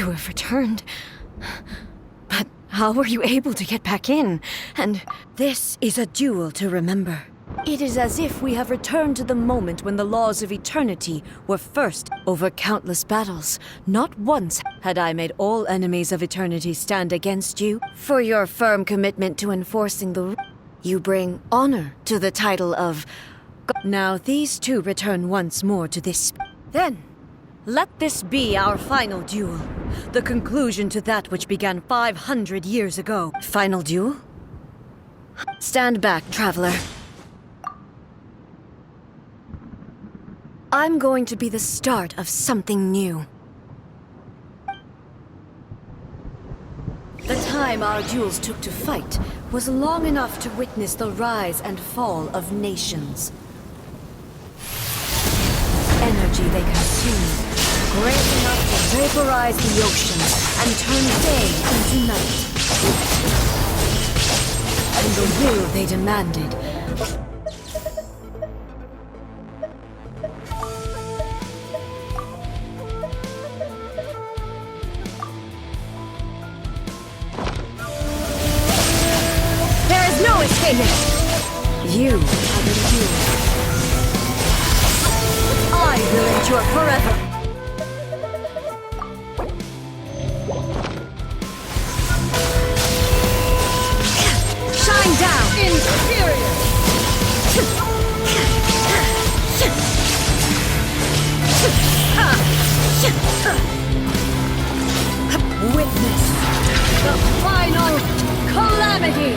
You have returned. But how were you able to get back in? And this is a duel to remember. It is as if we have returned to the moment when the laws of eternity were first over countless battles. Not once had I made all enemies of eternity stand against you. For your firm commitment to enforcing the you bring honor to the title of Now these two return once more to this. Then, let this be our final duel. The conclusion to that which began 500 years ago. Final duel? Stand back, traveler. I'm going to be the start of something new. The time our duels took to fight was long enough to witness the rise and fall of nations. Energy they consumed, great enough to vaporize the oceans and turn day into night. And the will they demanded. No escaping! You have endured. I will endure forever! Shine down! Inferior! Witness the final calamity!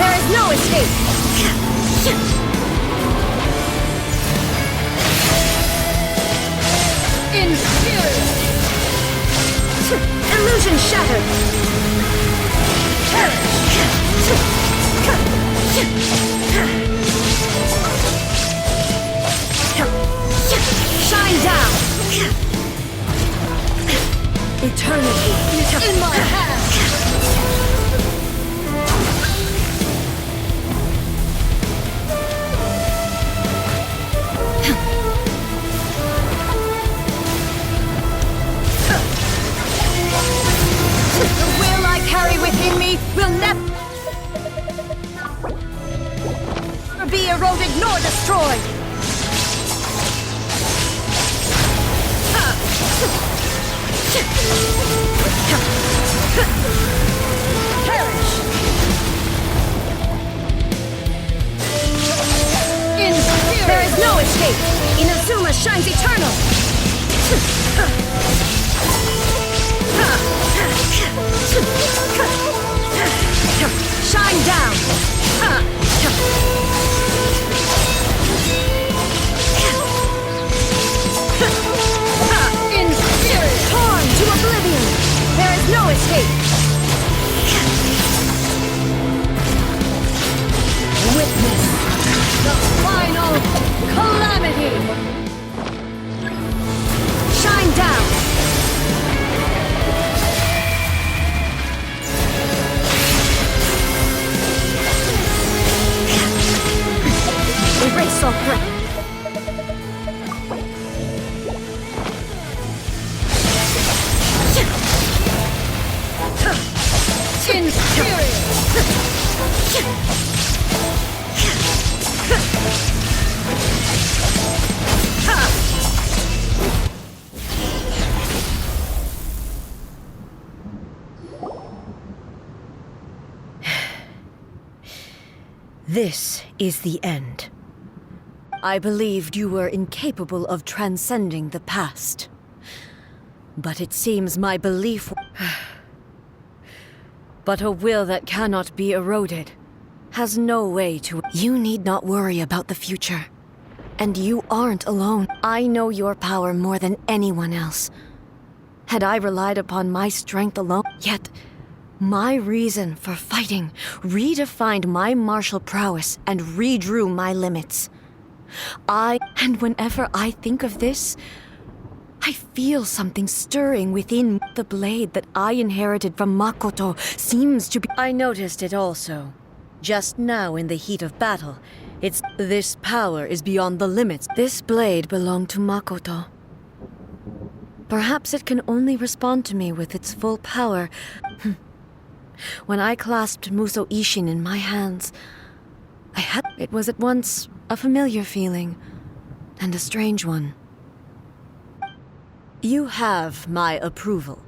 There is no escape! Inferior! Illusion shattered! Shine down! Eternity in my hands! Within me will never be eroded nor destroyed. Perish. There is no escape. Inazuma shines eternal. Shine down! Inferior! Torn to oblivion! There is no escape! Witness the final calamity! Shine down! Erase all threat. Inferior. This is the end. I believed you were incapable of transcending the past. But it seems my belief... But a will that cannot be eroded has no way to... You need not worry about the future. And you aren't alone. I know your power more than anyone else. Had I relied upon my strength alone... Yet, my reason for fighting redefined my martial prowess and redrew my limits. And whenever I think of this, I feel something stirring within. The blade that I inherited from Makoto seems to be... I noticed it also. Just now in the heat of battle, this power is beyond the limits. This blade belonged to Makoto. Perhaps it can only respond to me with its full power. When I clasped Muso Ishin in my hands, it was at once a familiar feeling and a strange one. You have my approval.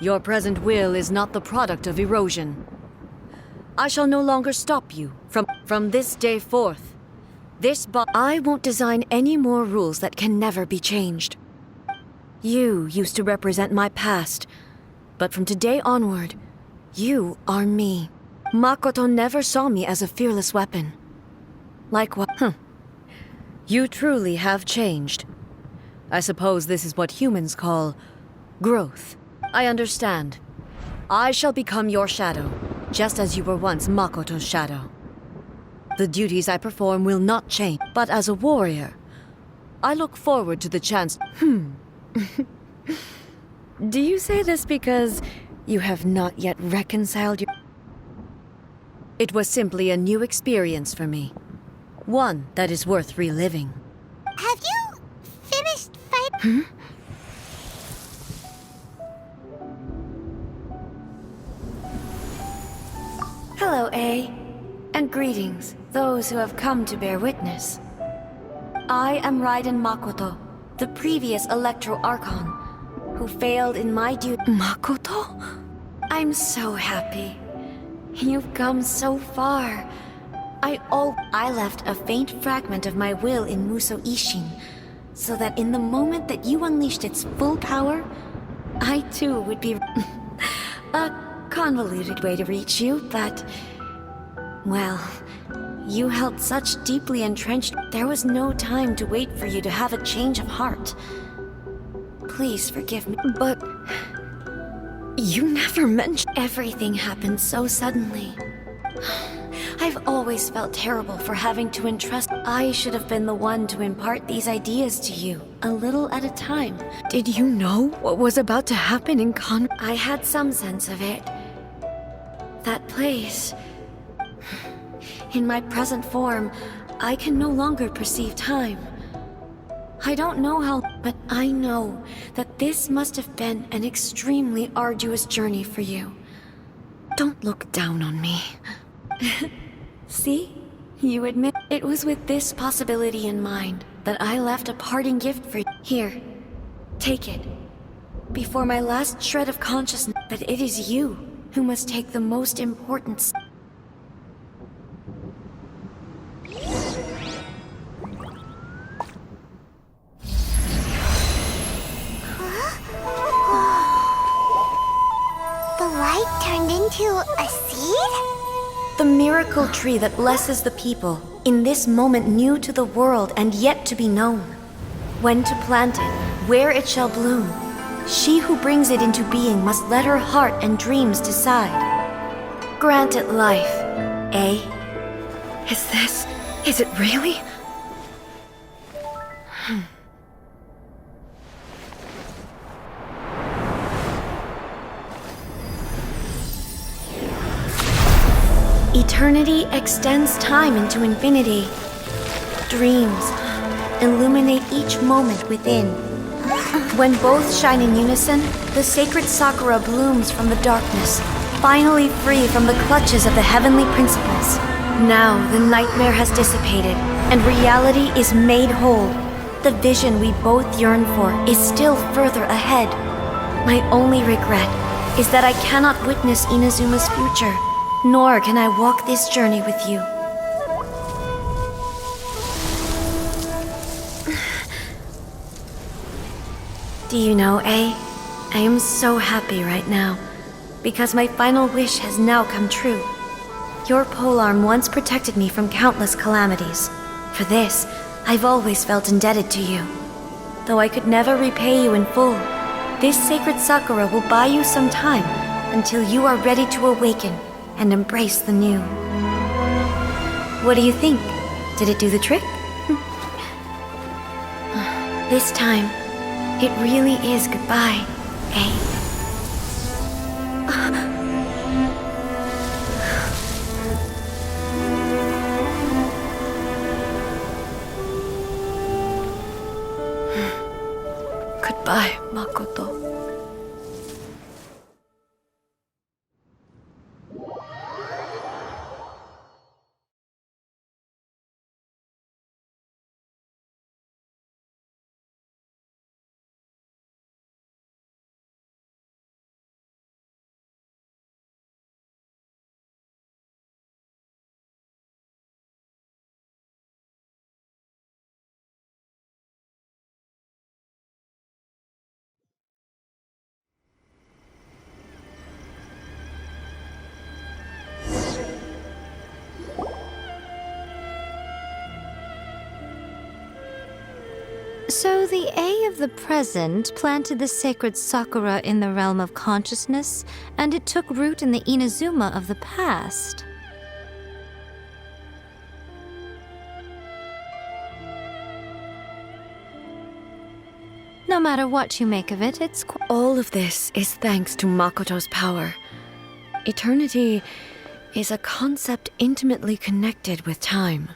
Your present will is not the product of erosion. I shall no longer stop you from this day forth. I won't design any more rules that can never be changed. You used to represent my past, but from today onward, you are me. Makoto never saw me as a fearless weapon. You truly have changed. I suppose this is what humans call growth. I understand. I shall become your shadow, just as you were once Makoto's shadow. The duties I perform will not change, but as a warrior, I look forward to the chance. Do you say this because you have not yet reconciled your... It was simply a new experience for me. One that is worth reliving. Have you finished fighting? Hello, A. And greetings, those who have come to bear witness. I am Raiden Makoto, the previous Electro Archon, who failed in my duty. Makoto? I'm so happy. You've come so far. I left a faint fragment of my will in Muso Ishin, so that in the moment that you unleashed its full power, I too would be... A convoluted way to reach you, but... Well, you held such deeply entrenched... There was no time to wait for you to have a change of heart. Please forgive me, but... You never mentioned... Everything happened so suddenly. I've always felt terrible for having to entrust... I should have been the one to impart these ideas to you, a little at a time. Did you know what was about to happen in I had some sense of it. That place... In my present form, I can no longer perceive time. I don't know how, but I know that this must have been an extremely arduous journey for you. Don't look down on me. See? You admit it was with this possibility in mind that I left a parting gift for you. Here, take it. Before my last shred of consciousness, but it is you who must take the most important step. The light turned into a seed? The miracle tree that blesses the people, in this moment new to the world and yet to be known. When to plant it, where it shall bloom. She who brings it into being must let her heart and dreams decide. Grant it life, eh? Is it really? Eternity extends time into infinity. Dreams illuminate each moment within. When both shine in unison, the sacred Sakura blooms from the darkness, finally free from the clutches of the heavenly principles. Now the nightmare has dissipated, and reality is made whole. The vision we both yearn for is still further ahead. My only regret is that I cannot witness Inazuma's future. Nor can I walk this journey with you. Do you know, A? I am so happy right now, because my final wish has now come true. Your polearm once protected me from countless calamities. For this, I've always felt indebted to you. Though I could never repay you in full, this sacred Sakura will buy you some time until you are ready to awaken and embrace the new. What do you think? Did it do the trick? This time, it really is goodbye, eh? Goodbye. Goodbye, Makoto. So the A of the present planted the sacred sakura in the realm of consciousness, and it took root in the Inazuma of the past. No matter what you make of it, it's All of this is thanks to Makoto's power. Eternity is a concept intimately connected with time.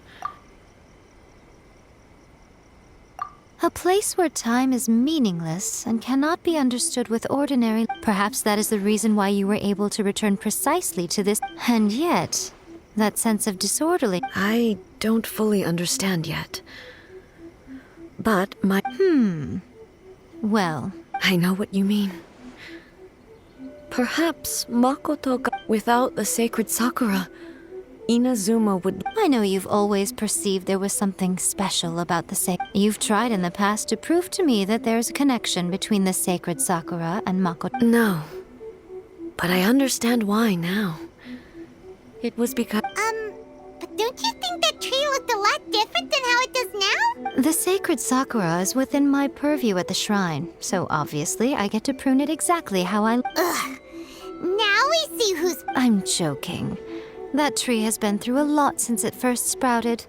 a place where time is meaningless and cannot be understood with ordinary. Perhaps that is the reason why you were able to return precisely to this. And yet, that sense of disorderly. I don't fully understand yet. But my... Well, I know what you mean. Perhaps Makoto without the sacred sakura, Inazuma would... I know you've always perceived there was something special about the You've tried in the past to prove to me that there's a connection between the sacred sakura and Makoto. No. But I understand why now. It was because... But don't you think that tree looked a lot different than how it does now? The sacred sakura is within my purview at the shrine, so obviously I get to prune it exactly how I... Ugh. Now we see who's... I'm joking. That tree has been through a lot since it first sprouted.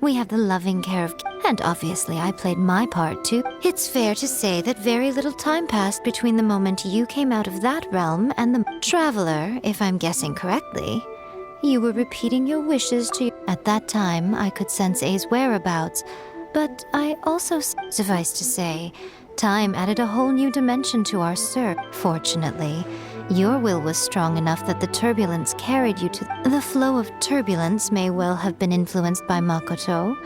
We have the loving care of... And obviously I played my part too. It's fair to say that very little time passed between the moment you came out of that realm and the... Traveler, if I'm guessing correctly. You were repeating your wishes to... At that time, I could sense A's whereabouts. But I also... Suffice to say, time added a whole new dimension to our search. Fortunately, your will was strong enough that the turbulence carried you to... The flow of turbulence may well have been influenced by Makoto,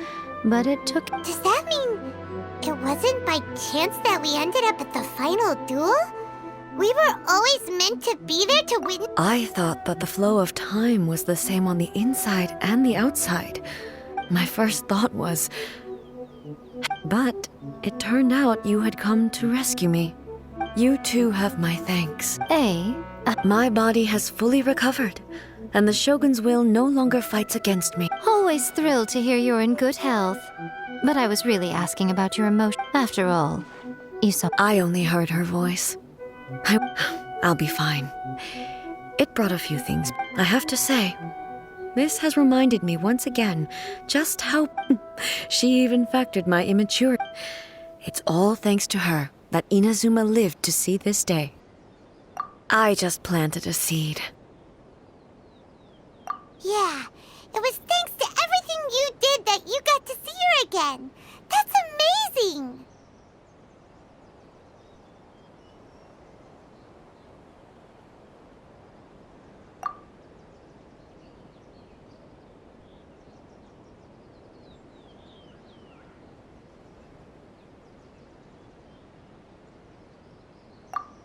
but it took... Does that mean it wasn't by chance that we ended up at the final duel? We were always meant to be there to witness... I thought that the flow of time was the same on the inside and the outside. My first thought was... But it turned out you had come to rescue me. You too have my thanks. A? My body has fully recovered, and the Shogun's will no longer fights against me. Always thrilled to hear you're in good health. But I was really asking about your emotion. After all, you saw... I only heard her voice. I'll be fine. It brought a few things. I have to say, this has reminded me once again just how she even factored my immaturity. It's all thanks to her that Inazuma lived to see this day. I just planted a seed. Yeah, it was thanks to everything you did that you got to see her again. That's amazing!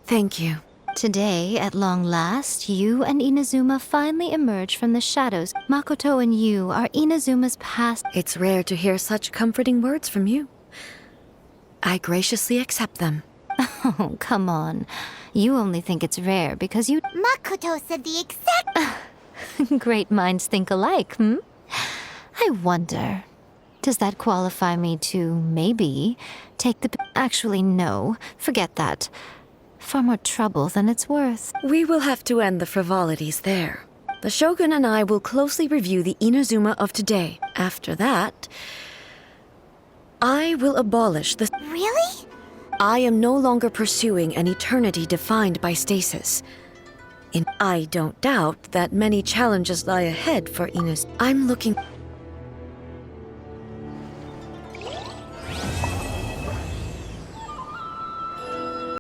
Thank you. Today, at long last, you and Inazuma finally emerge from the shadows. Makoto and you are Inazuma's past. It's rare to hear such comforting words from you. I graciously accept them. Oh, come on. You only think it's rare because you... Makoto said the exact... Great minds think alike, hmm? I wonder... Does that qualify me to, maybe, take the... Actually, no. Forget that. Far more trouble than it's worth. We will have to end the frivolities there. The Shogun and I will closely review the Inazuma of today. After that, I will abolish the... Really? I am no longer pursuing an eternity defined by stasis. I don't doubt that many challenges lie ahead for Inaz. I'm looking...